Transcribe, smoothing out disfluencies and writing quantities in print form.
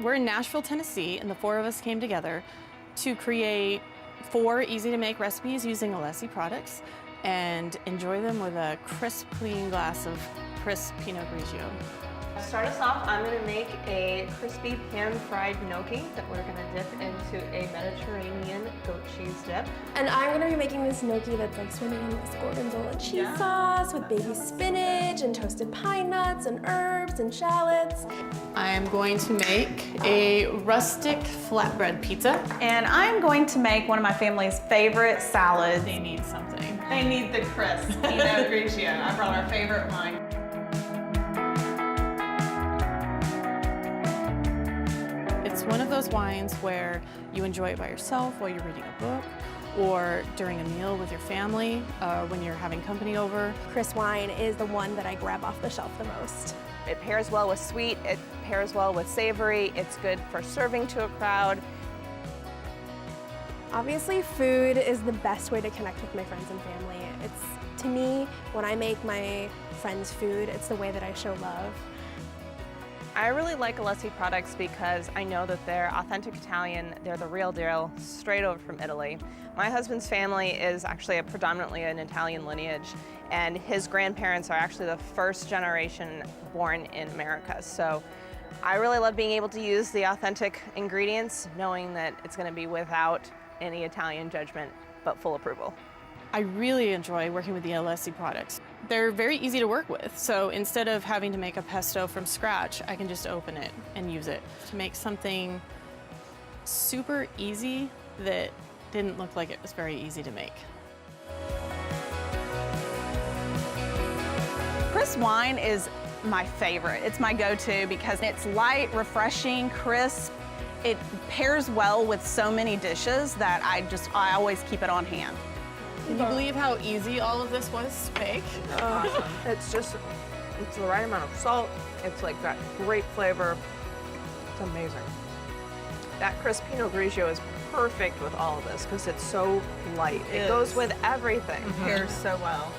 We're in Nashville, Tennessee, and the four of us came together to create 4 easy-to-make recipes using Alessi products and enjoy them with a crisp, clean glass of KRIS Pinot Grigio. To start us off, I'm going to make a crispy pan-fried gnocchi that we're going to dip into a Mediterranean goat cheese dip. And I'm going to be making this gnocchi that's like swimming in this gorgonzola cheese sauce with baby spinach and toasted pine nuts and herbs and shallots. I'm going to make a rustic flatbread pizza. And I'm going to make one of my family's favorite salads. They need something. They need the KRIS Pinot Grigio. I brought our favorite wine. It's one of those wines where you enjoy it by yourself while you're reading a book, or during a meal with your family, when you're having company over. KRIS wine is the one that I grab off the shelf the most. It pairs well with sweet, it pairs well with savory, it's good for serving to a crowd. Obviously, food is the best way to connect with my friends and family. It's, to me, when I make my friends food, it's the way that I show love. I really like Alessi products because I know that they're authentic Italian, they're the real deal, straight over from Italy. My husband's family is actually predominantly an Italian lineage, and his grandparents are actually the first generation born in America. So I really love being able to use the authentic ingredients, knowing that it's going to be without any Italian judgment, but full approval. I really enjoy working with the Alessi products. They're very easy to work with, so instead of having to make a pesto from scratch, I can just open it and use it to make something super easy that didn't look like it was very easy to make. KRIS wine is my favorite. It's my go-to because it's light, refreshing, crisp. It pairs well with so many dishes that I always keep it on hand. Can you believe how easy all of this was to make? Awesome. It's the right amount of salt. It's like got great flavor. It's amazing. That KRIS Pinot Grigio is perfect with all of this because it's so light. It goes with everything. Pairs so well.